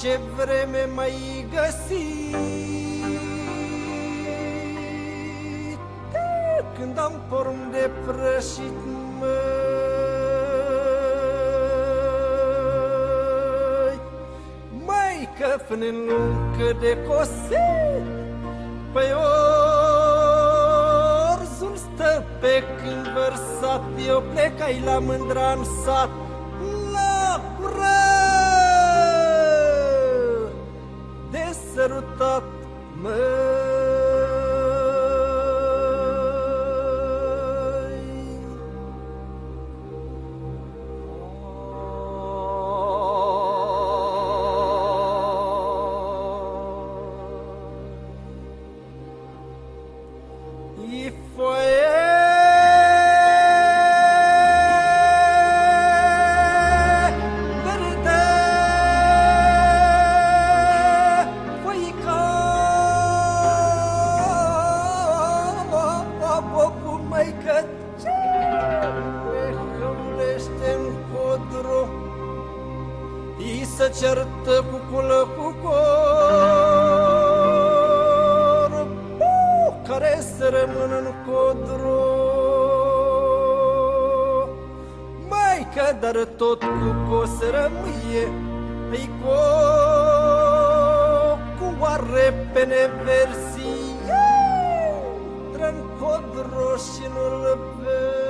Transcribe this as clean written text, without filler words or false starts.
Ce vreme mai găsit când am porm de prășit, măi, că până luncă de cosit, păi orzul stă pe când vărsat, eu plecai la mândra în sat, la cură sărutat, măi. Se certă cu culă cu cor, care să rămână în codru, mai că dar tot cu o să rămâie, îi cu oare pe neversie, tră-n codru și nu-l vezi.